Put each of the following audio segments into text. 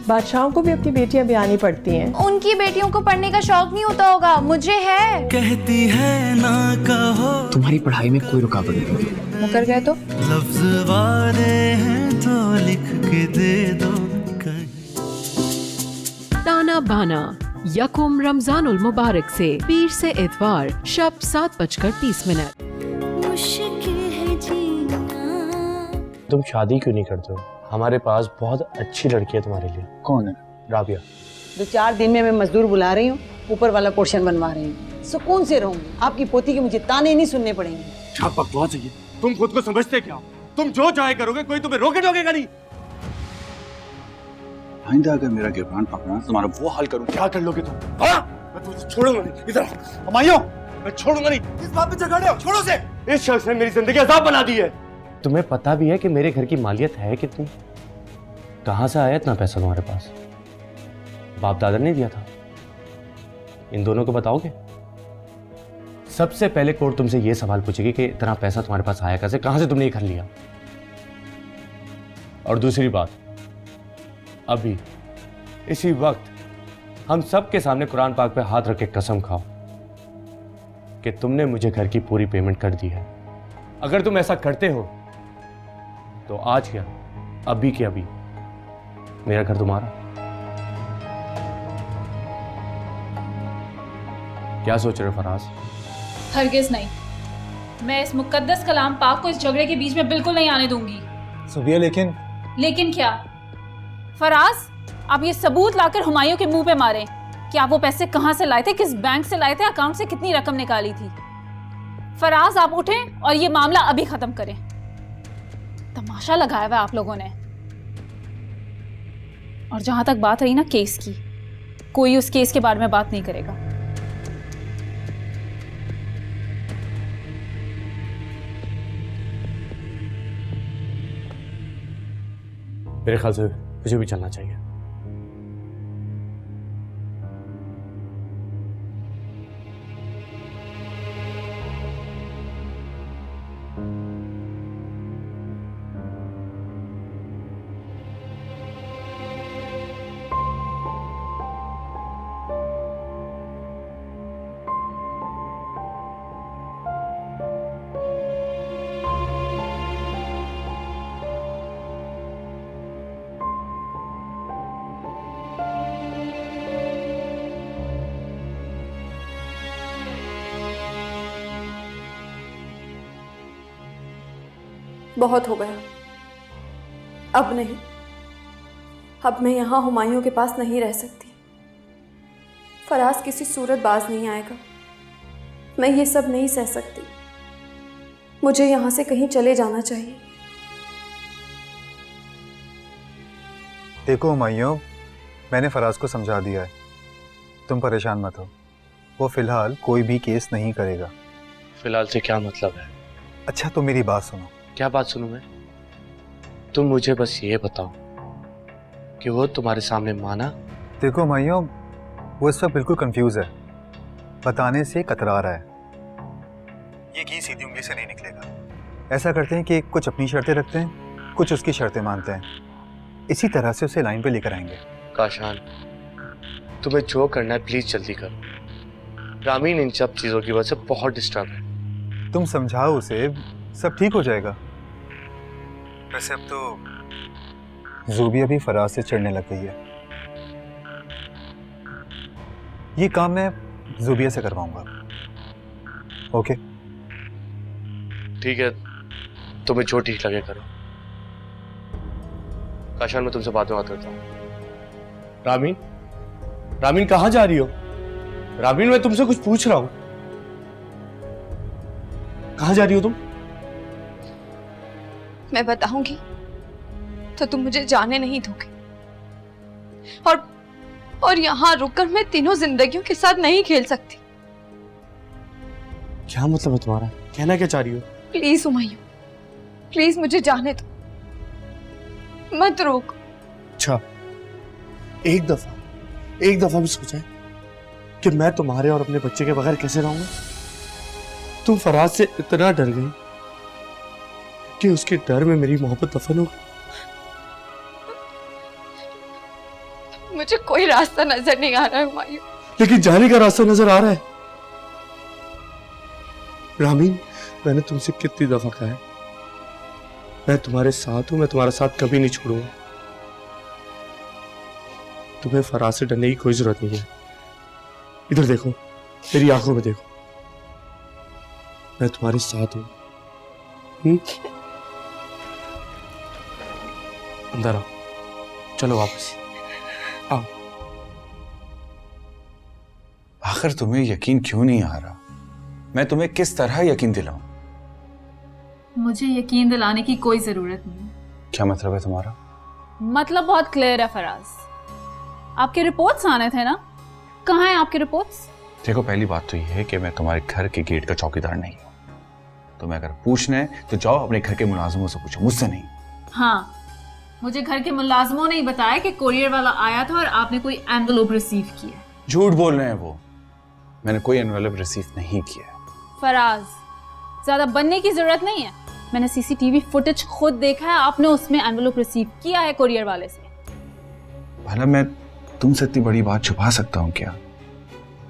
बादशाहों को भी अपनी बेटियां ब्यानी पड़ती हैं। उनकी बेटियों को पढ़ने का शौक नहीं होता होगा, मुझे है। कहती है ना कहो, तुम्हारी पढ़ाई में कोई रुकावट नहीं। मुकर गए तो लफ्ज वाले हैं तो लिख के दे दो कहीं। ताना बाना यकुम रमजानुल मुबारक से पीर से इतवार शब 7:30। मुश्किल है जीना। तुम शादी क्यों नहीं करते हो? हमारे पास बहुत अच्छी लड़की है तुम्हारे लिए। कौन है? राबिया। 2-4 दिन में मैं मजदूर बुला रही हूँ, ऊपर वाला पोर्शन बनवा रही हूँ। सुकून से रहूंगी, आपकी पोती के मुझे ताने नहीं सुनने पड़ेंगे। क्या बकवास है ये? तुम खुद को समझते क्या? तुम जो चाहे करोगे, कोई तुम्हें रोके टोकेगा नहीं। आइंदा अगर मेरा गिरबान पकड़ा तुम्हारा वो हाल करूँ। क्या कर लोगे तुम? मैं तुझे छोड़ूंगा नहीं। इधर हमायूं, मैं छोड़ूंगा नहीं। इस बात पे झगड़े हो, छोड़ो से। इस शख्स ने मेरी जिंदगी अजाब बना दी है। तुम्हें पता भी है कि मेरे घर की मालियत है कितनी? कहां से आया इतना पैसा तुम्हारे पास? बाप दादा ने दिया था? इन दोनों को बताओगे? सबसे पहले कोर्ट तुमसे यह सवाल पूछेगी कि इतना पैसा तुम्हारे पास आया कैसे, कहां से तुमने ये कर लिया? और दूसरी बात, अभी इसी वक्त हम सब के सामने कुरान पाक पे हाथ रख के कसम खाओ कि तुमने मुझे घर की पूरी पेमेंट कर दी है। अगर तुम ऐसा करते हो तो आज क्या, अभी के अभी मेरा घर तुम्हारा। क्या सोच रहे हो फराज? हरगिज नहीं, मैं इस मुकद्दस कलाम पाक को इस झगड़े के बीच में बिल्कुल नहीं आने दूंगी। सुबिया, लेकिन क्या? फराज, आप ये सबूत लाकर हुमायूं के मुंह पे मारें कि आप वो पैसे कहां से लाए थे, किस बैंक से लाए थे, अकाउंट से कितनी रकम निकाली थी। फराज, आप उठें और ये मामला अभी खत्म करें। तमाशा लगाया हुआ आप लोगों ने। और जहां तक बात रही ना केस की, कोई उस केस के बारे में बात नहीं करेगा। मेरे ख्याल से मुझे भी चलना चाहिए। बहुत हो गया, अब नहीं। अब मैं यहाँ हुमायूं के पास नहीं रह सकती। फराज किसी सूरत बाज नहीं आएगा। मैं ये सब नहीं सह सकती। मुझे यहाँ से कहीं चले जाना चाहिए। देखो हुमायूं, मैंने फराज को समझा दिया है, तुम परेशान मत हो। वो फिलहाल कोई भी केस नहीं करेगा। फिलहाल से क्या मतलब है? अच्छा तो मेरी बात सुनो। क्या बात सुनूं मैं? तुम मुझे बस ये बताओ कि वो तुम्हारे सामने माना? देखो हुमायूं, वो इस वक्त बिल्कुल कंफ्यूज है, बताने से कतरा रहा है। ये घी सीधी उंगली से नहीं निकलेगा। ऐसा करते हैं कि कुछ अपनी शर्तें रखते हैं, कुछ उसकी शर्तें मानते हैं। इसी तरह से उसे लाइन पे लेकर आएंगे। काशान, तुम्हें जो करना है प्लीज जल्दी करो। रामीन इन सब चीजों की वजह से बहुत डिस्टर्ब है। तुम समझाओ उसे, सब ठीक हो जाएगा। वैसे अब तो ज़ुबिया भी फराज से चिढ़ने लग गई है। ये काम मैं ज़ुबिया से करवाऊंगा। ओके ठीक है, तुम्हें जो ठीक लगे करो। काशान, मैं तुमसे बाद में बात करता हूँ। रामीन, रामीन कहाँ जा रही हो? रामीन, मैं तुमसे कुछ पूछ रहा हूँ। कहाँ जा रही हो तुम? मैं बताऊंगी तो तुम मुझे जाने नहीं दोगे, और यहाँ रुककर मैं तीनों जिंदगियों के साथ नहीं खेल सकती। क्या मतलब है तुम्हारा? कहना क्या चाह रही हो? प्लीज हुमायूं, प्लीज मुझे जाने दो, मत रोक। अच्छा, एक दफा भी सोचा है कि मैं तुम्हारे और अपने बच्चे के बगैर कैसे रहूंगा? तुम फराज से इतना डर गई कि उसके डर में मेरी मोहब्बत दफन हो गई। मुझे कोई रास्ता नजर नहीं आ रहा है हुमायूं। लेकिन जाने का रास्ता नजर आ रहा है। रामीन, मैंने तुमसे कितनी दफा कहा है, मैं तुम्हारे साथ हूं, मैं तुम्हारा साथ कभी नहीं छोड़ूंगा। तुम्हें फराज से डरने की कोई जरूरत नहीं है। इधर देखो, मेरी आंखों में देखो, मैं तुम्हारे साथ हूं। अंदर आओ, चलो वापस आओ। आखिर तुम्हें यकीन क्यों नहीं आ रहा? मैं तुम्हें किस तरह यकीन दिलाऊं? मुझे यकीन दिलाने की कोई जरूरत नहीं। क्या मतलब है तुम्हारा? मतलब बहुत क्लियर है फराज। आपके रिपोर्ट्स आने थे ना, कहाँ हैं आपके रिपोर्ट्स? देखो, पहली बात तो यह है कि मैं तुम्हारे घर के गेट का चौकीदार नहीं हूँ। तुम्हें अगर पूछना है तो जाओ अपने घर के मुलाजिमों से पूछो, मुझसे नहीं। हाँ, मुझे घर के मुलाजिमों ने ही बताया कि कोरियर वाला आया था और आपने कोई एनवेलप रिसीव किया। झूठ बोल रहे हैं वो, मैंने कोई एनवेलप रिसीव नहीं किया। फराज, ज्यादा बनने की जरूरत नहीं है। मैंने सीसीटीवी फुटेज खुद देखा है, आपने उसमें एनवेलप रिसीव किया है कोरियर वाले से। भला मैं तुमसे इतनी बड़ी बात छुपा सकता हूँ क्या?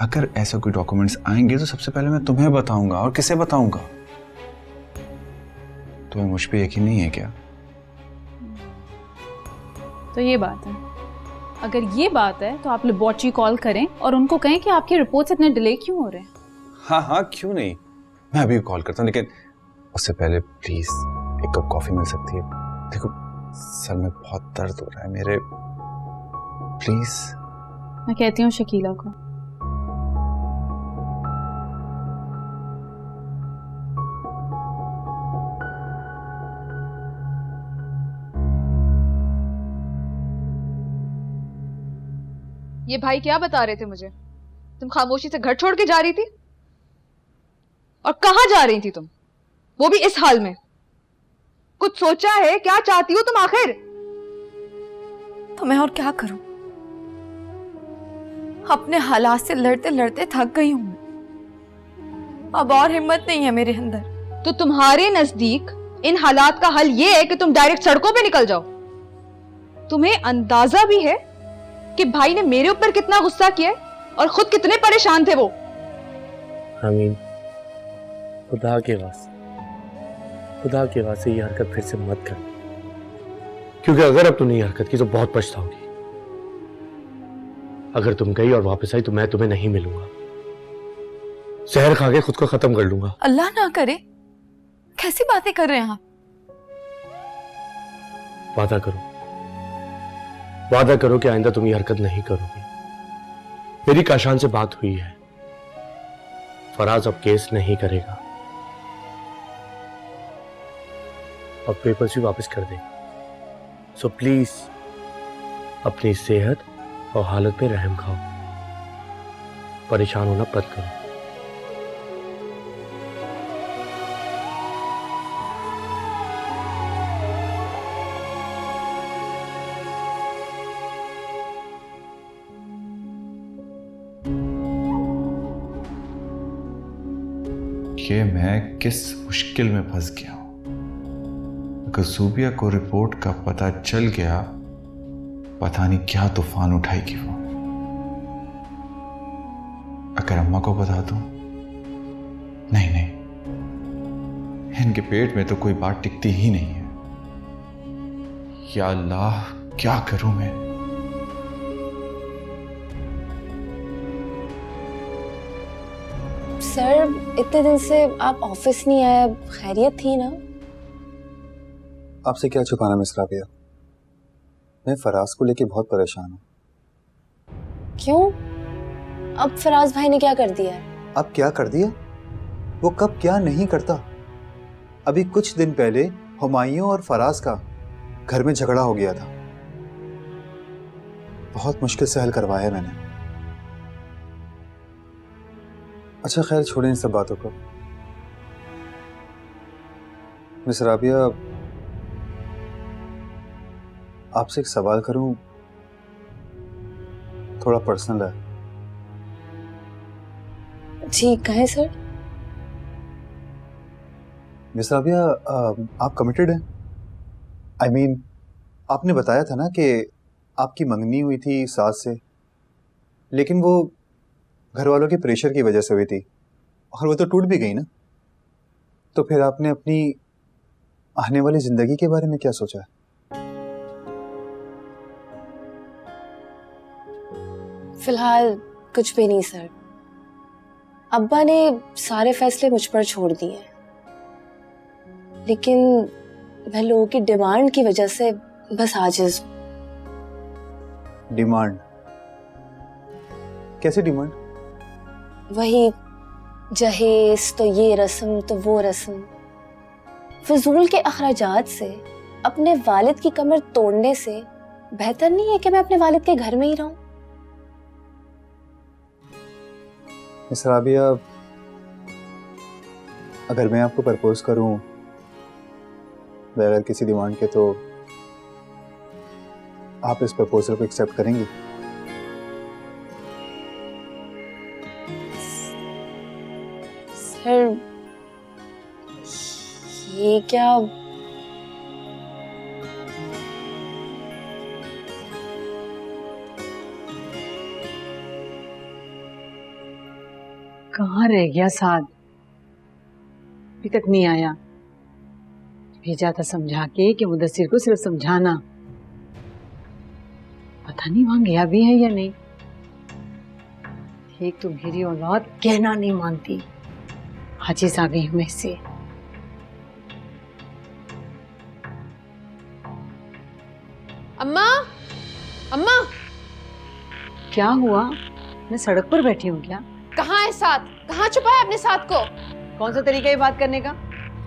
अगर ऐसे कोई डॉक्यूमेंट्स आएंगे तो सबसे पहले मैं तुम्हें बताऊंगा। और किसे बताऊंगा? तुम्हें मुझ पे यकीन नहीं है क्या? तो ये बात है। अगर ये बात है तो आप लेबोरेटरी कॉल करें और उनको कहें कि आपके रिपोर्ट्स इतने डिले क्यों हो रहे हैं। हाँ हाँ, क्यों नहीं, मैं अभी कॉल करता हूँ। लेकिन उससे पहले प्लीज एक कप कॉफी मिल सकती है? देखो, सर में बहुत दर्द हो रहा है मेरे, प्लीज। मैं कहती हूँ शकीला को। ये भाई क्या बता रहे थे मुझे? तुम खामोशी से घर छोड़ के जा रही थी? और कहां जा रही थी तुम, वो भी इस हाल में? कुछ सोचा है? क्या चाहती हो तुम आखिर? तो मैं और क्या करूं? अपने हालात से लड़ते लड़ते थक गई हूं। अब और हिम्मत नहीं है मेरे अंदर। तो तुम्हारे नजदीक इन हालात का हल ये है कि तुम डायरेक्ट सड़कों पे निकल जाओ? तुम्हें अंदाजा भी है कि भाई ने मेरे ऊपर कितना गुस्सा किया और खुद कितने परेशान थे वो? आमीन, खुदा के वास्ते ये हरकत फिर से मत कर, क्योंकि अगर अब तूने ये हरकत की तो बहुत पछताओगी। अगर तुम गई और वापस आई तो मैं तुम्हें नहीं मिलूंगा, जहर खा के खुद को खत्म कर लूंगा। अल्लाह ना करे, कैसी बातें कर रहे हैं आप? वादा करो कि आइंदा तुम ये हरकत नहीं करोगी। मेरी काशान से बात हुई है, फराज अब केस नहीं करेगा और पेपर्स भी वापस कर देगा। सो प्लीज अपनी सेहत और हालत पे रहम खाओ, परेशान होना बंद करो। कि मैं किस मुश्किल में फंस गया हूं। अगर सूबिया को रिपोर्ट का पता चल गया, पता नहीं क्या तूफान उठाएगी वो। अगर अम्मा को बता दूं, नहीं, इनके पेट में तो कोई बात टिकती ही नहीं है। या अल्लाह, क्या करूं मैं? सर, इतने दिन से आप ऑफिस नहीं आए, खैरियत थी ना? आपसे क्या छुपाना मिस राबिया, मैं फराज को लेके बहुत परेशान हूँ। क्यों? अब फराज भाई ने क्या कर दिया है? अब क्या कर दिया? वो कब क्या नहीं करता। अभी कुछ दिन पहले हुमायूं और फराज का घर में झगड़ा हो गया था, बहुत मुश्किल से हल करवाया मैंने। अच्छा खैर, छोड़ें इन सब बातों को। मिस राबिया, आपसे एक सवाल करूं, थोड़ा पर्सनल है। जी कहें सर। मिस राबिया, आप कमिटेड हैं? I mean, आपने बताया था ना कि आपकी मंगनी हुई थी सास से, लेकिन वो घर वालों के प्रेशर की वजह से हुई थी और वो तो टूट भी गई ना। तो फिर आपने अपनी आने वाली जिंदगी के बारे में क्या सोचा? फिलहाल कुछ भी नहीं सर। अब्बा ने सारे फैसले मुझ पर छोड़ दिए, लेकिन मैं लोगों की डिमांड की वजह से बस आजिज हूं। डिमांड? कैसी डिमांड? वही जहेज तो ये रस्म तो वो रस्म, फजूल के अखराजात से अपने वालिद की कमर तोड़ने से बेहतर नहीं है कि मैं अपने वालिद के घर में ही रहूं। मिस राबिया, अगर मैं आपको प्रपोज करूं बगैर किसी डिमांड के, तो आप इस प्रपोजल को एक्सेप्ट करेंगी? सर ये क्या? कहाँ रह गया साद? अभी तक नहीं आया। भेजा था समझा के कि मुदस्सिर को सिर्फ समझाना। पता नहीं वहां गया भी है या नहीं। एक तो मेरी औलाद कहना नहीं मानती। हाजिज आ गई मैं से। अम्मा, अम्मा, क्या हुआ? मैं सड़क पर बैठी हूँ क्या? कहाँ है साथ? कहाँ छुपा है अपने साथ को? कौन सा तरीका है बात करने का?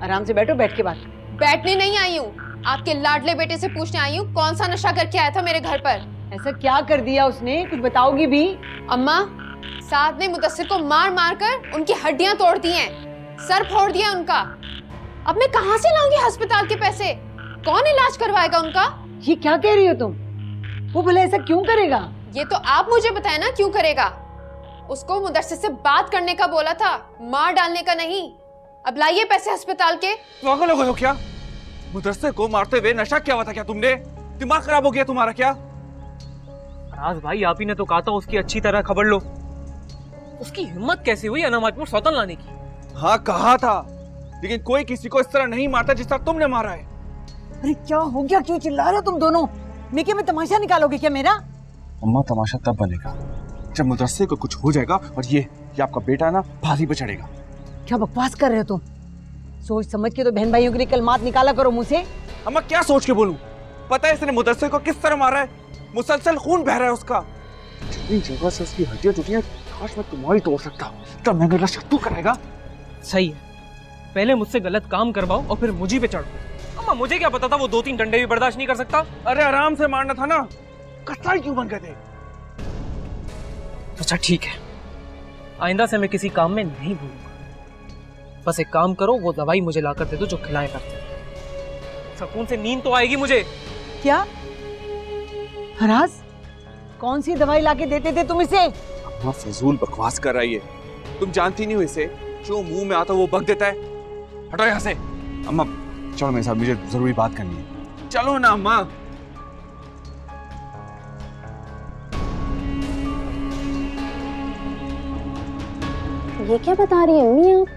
आराम से बैठो, बैठ के बात। बैठने नहीं आई हूँ, आपके लाडले बेटे से पूछने आई हूँ कौन सा नशा करके आया था मेरे घर पर। ऐसा क्या कर दिया उसने? कुछ बताओगी भी? अम्मा, साथ ने मुदस्सिर को मार मार कर उनकी हड्डियां तोड़ दी हैं, सर फोड़ दिया उनका। अब मैं कहाँ से लाऊंगी अस्पताल के पैसे? कौन इलाज करवाएगा उनका? ये क्या कह रही हो तुम? वो भले ऐसा क्यों करेगा? ये तो आप मुझे बताए ना क्यों करेगा। उसको मुदस्सिर से बात करने का बोला था, मार डालने का नहीं। अब लाइए पैसे अस्पताल के। पागल हो गए हो क्या? मुदस्सिर को मारते हुए नशा क्या हुआ था क्या तुमने? दिमाग खराब हो गया तुम्हारा क्या? फराज भाई, आप ही ने तो कहा था उसकी अच्छी तरह खबर लो। उसकी हिम्मत कैसी हुई अनामाजपुर सौतन लाने की? हाँ कहा था, लेकिन कोई किसी को इस तरह नहीं मारता जिस तरह तुमने मारा है। अरे क्या हो गया? क्यों चिल्ला रहे हो तुम दोनों? मेके में तमाशा निकालोगे क्या मेरा? अम्मा, तमाशा तब बनेगा जब मुदस्सिर को कुछ हो जाएगा और ये आपका बेटा ना फांसी पे चढ़ेगा। क्या बकवास कर रहे हो तुम? सोच समझ के तो बहन भाइयों के लिए कलमात निकाला करो मुंह से। अम्मा क्या सोच के बोलूं? पता है इसने मुदस्सिर को किस तरह मारा है? मुसलसल खून बह रहा है उसका। जितनी जगह से उसकी हड्डियां टूटी हैं, काश मैं तुम्हारी तोड़ सकता। तब मैं मेरा शत्रू कराएगा। सही है, पहले मुझसे गलत काम करवाओ और फिर मुझे पे चढ़ो। अम्मा, मुझे क्या पता था वो 2-3 डंडे भी बर्दाश्त नहीं कर सकता। अरे आराम से मारना था ना, कसाई क्यों बन गए थे? अच्छा ठीक है, आइंदा से मैं किसी काम में नहीं भूलूंगा। बस एक काम करो, वो दवाई मुझे लाकर दे दो जो खिलाया करते। सुकून से नींद तो आएगी मुझे। क्या फराज, कौन सी दवाई लाके देते थे तुम इसे? अम्मा फजूल बकवास कर रही है, तुम जानती नहीं हो इसे। जो मुंह में आता वो बक देता है। हटो यहाँ से। अम्मा चलो मेरे साथ, मुझे जरूरी बात करनी है। चलो ना अम्मा। ये क्या बता रही है अम्मी आप?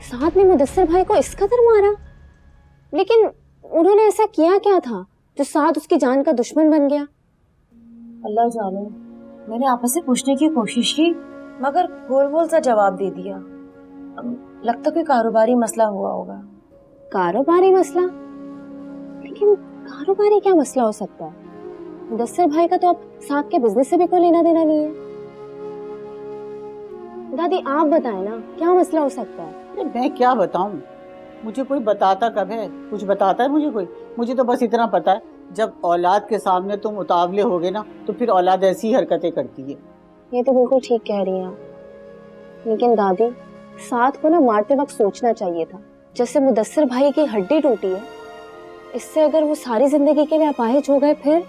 साथ ने मुदस्सिर भाई को इस कदर मारा? लेकिन उन्होंने ऐसा किया क्या था जो साथ उसकी जान का दुश्मन बन गया? अल्लाह जाने। मैंने आपस से पूछने की कोशिश की मगर गोल गोल सा जवाब दे दिया। लगता कोई कारोबारी मसला हुआ होगा। कारोबारी मसला? लेकिन कारोबारी क्या मसला हो सकता है? मुदस्सिर भाई का तो अब साथ के बिजनेस से भी कोई लेना देना नहीं है। दादी आप बताएं ना, क्या मसला हो सकता है? मैं क्या बताऊं? मुझे कोई बताता कब है? कुछ बताता है मुझे कोई? मुझे तो बस इतना पता है, जब औलाद के सामने तुम उतावले होगे ना तो फिर औलाद ऐसी हरकतें करती है। ये तो बिल्कुल ठीक कह रही हैं आप। लेकिन दादी, साथ को ना मारते वक्त सोचना चाहिए था। जैसे मुदस्सिर भाई की हड्डी टूटी है, इससे अगर वो सारी जिंदगी के लिए अपाहिज हो गए फिर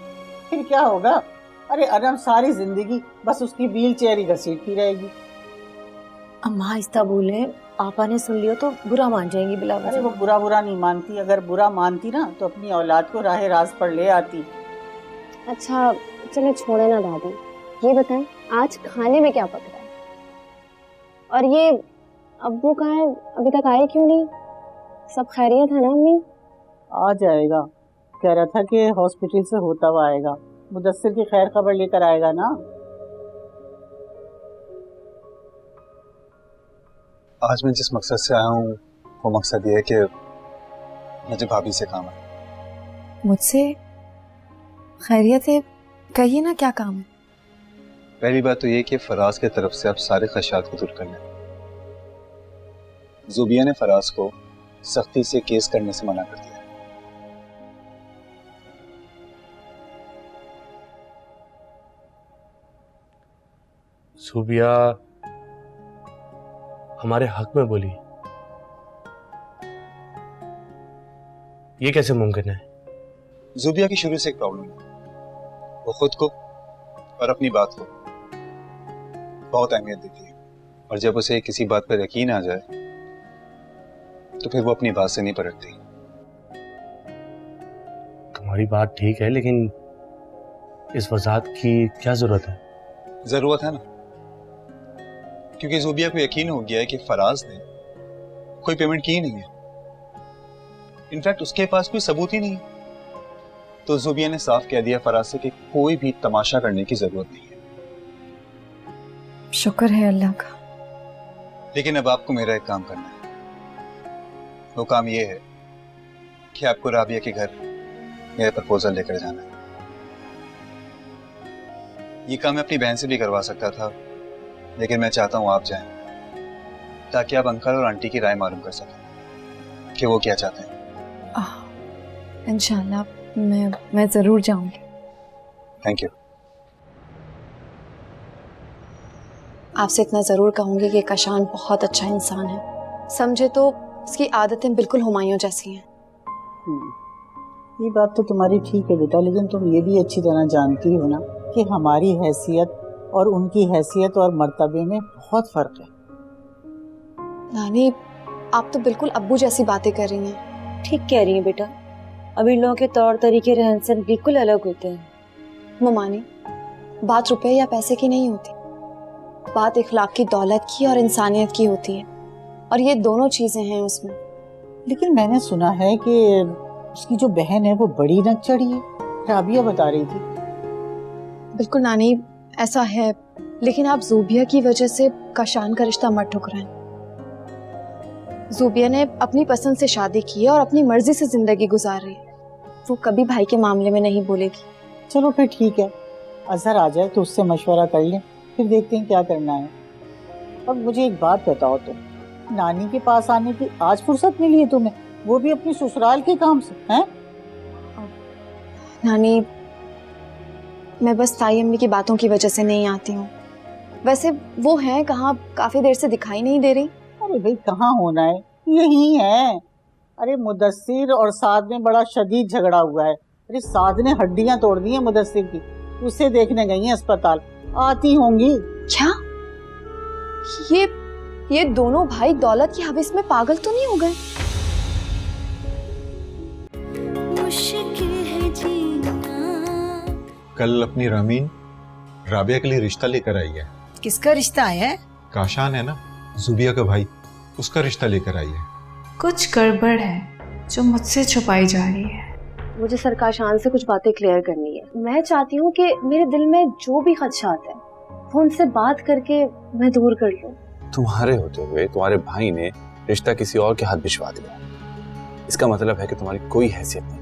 क्या होगा? अरे अरम सारी जिंदगी बस उसकी व्हील चेयर ही घसीटती रहेगी। अम्मा आहिस्ता बोले, आपा ने सुन लियो तो बुरा मान जाएंगी बिला वजह। अरे वो बुरा नहीं मानती। अगर बुरा मानती ना तो अपनी औलाद को राह राज पर ले आती। अच्छा चले छोड़े ना दादी, ये बताएं आज खाने में क्या पक रहा है? और ये अब्बू कहाँ है, अभी तक आए क्यों नहीं? सब खैरियत है ना अम्मी? आ जाएगा, कह रहा था कि हॉस्पिटल से होता हुआ आएगा, मुदस्सिर की खैर खबर लेकर आएगा ना। आज मैं जिस मकसद से आया हूँ वो मकसद ये है कि मुझे भाभी से काम है। मुझसे खैरियत है, कहिए ना क्या काम है? पहली बात तो ये कि फराज की तरफ से आप सारे खदशात को दूर कर लें। ज़ुबिया ने फराज को सख्ती से केस करने से मना कर दिया। ज़ुबिया हमारे हक में बोली, ये कैसे मुमकिन है? ज़ुबिया की शुरू से एक प्रॉब्लम है, वो खुद को और अपनी बात को बहुत अहमियत देती है, और जब उसे किसी बात पर यकीन आ जाए तो फिर वो अपनी बात से नहीं पलटती। तुम्हारी बात ठीक है, लेकिन इस वजाहत की क्या जरूरत है? जरूरत है ना, क्योंकि ज़ुबिया को यकीन हो गया है कि फराज ने कोई पेमेंट की ही नहीं है, इनफैक्ट उसके पास कोई सबूत ही नहीं है। तो ज़ुबिया ने साफ कह दिया फराज से कि कोई भी तमाशा करने की जरूरत नहीं है। शुक्र है अल्लाह का। लेकिन अब आपको मेरा एक काम करना है। वो काम ये है कि आपको राबिया के घर मेरा प्रपोजल लेकर जाना है। ये काम मैं अपनी बहन से भी करवा सकता था, लेकिन मैं चाहता हूं आप जाएं, ताकि आप अंकल और आंटी की राय मालूम कर सकें कि वो क्या चाहते हैं। इंशाल्लाह मैं जरूर जाऊंगी। Thank you. आपसे इतना ज़रूर कहूँगी कि कशान बहुत अच्छा इंसान है, समझे तो उसकी आदतें बिल्कुल हुमायूं जैसी हैं। ये बात तो तुम्हारी ठीक है बेटा, लेकिन तुम ये भी अच्छी तरह जानती हो ना कि हमारी हैसियत और उनकी हैसियत और मर्तबे में बहुत फ़र्क है। नानी, आप तो बिल्कुल अब्बू जैसी बातें कर रही हैं। ठीक कह रही हैं बेटा, अभी लोगों के तौर तरीके रहन सहन बिल्कुल अलग होते हैं। ममानी, बात रुपए या पैसे की नहीं होती, बात इखलाक की, दौलत की और इंसानियत की होती है, और ये दोनों चीजें हैं उसमें। लेकिन मैंने सुना है कि उसकी जो बहन है वो बड़ी नक चढ़ी है, राबिया बता रही थी। बिल्कुल नानी, ऐसा है, लेकिन आप ज़ुबिया की वजह से कशान का रिश्ता मत ठुकराएं। ज़ुबिया ने अपनी पसंद से शादी की है और अपनी मर्जी से जिंदगी गुजार रही है, वो कभी भाई के मामले में नहीं बोलेगी। चलो फिर ठीक है, अजहर आ जाए तो उससे मशवरा कर लें, फिर देखते हैं क्या करना है। अब मुझे एक बात बताओ, तुम नानी के पास आने की आज फुर्सत मिली है तुम्हें, वो भी अपनी ससुराल के काम से, हैं? नानी, मैं बस ताई अम्मी की बातों की वजह से नहीं आती हूँ। वैसे वो हैं कहाँ, काफी देर से दिखाई नहीं दे रही। अरे भाई कहाँ होना है, यही है। अरे मुदस्सिर और साद में बड़ा शदीद झगड़ा हुआ है। अरे साद ने हड्डियां तोड़ दी हैं मुदस्सिर की, उसे देखने गई हैं अस्पताल, आती होंगी। क्या ये दोनों भाई दौलत की हवस में पागल तो नहीं हो गए? मुश्किल है जीना। कल अपनी रामीन राबिया के लिए रिश्ता लेकर आई है। किसका रिश्ता आया है? काशान है ना, ज़ुबिया का भाई, उसका रिश्ता लेकर आई है। कुछ गड़बड़ है जो मुझसे छुपाई जा रही है। मुझे सरकाशान से कुछ बातें क्लियर करनी है। मैं चाहती हूँ कि मेरे दिल में जो भी खदशात है वो उनसे बात करके मैं दूर कर लूँ। तुम्हारे होते हुए तुम्हारे भाई ने रिश्ता किसी और के हाथ भिजवा दिया, इसका मतलब है कि तुम्हारी कोई हैसियत नहीं।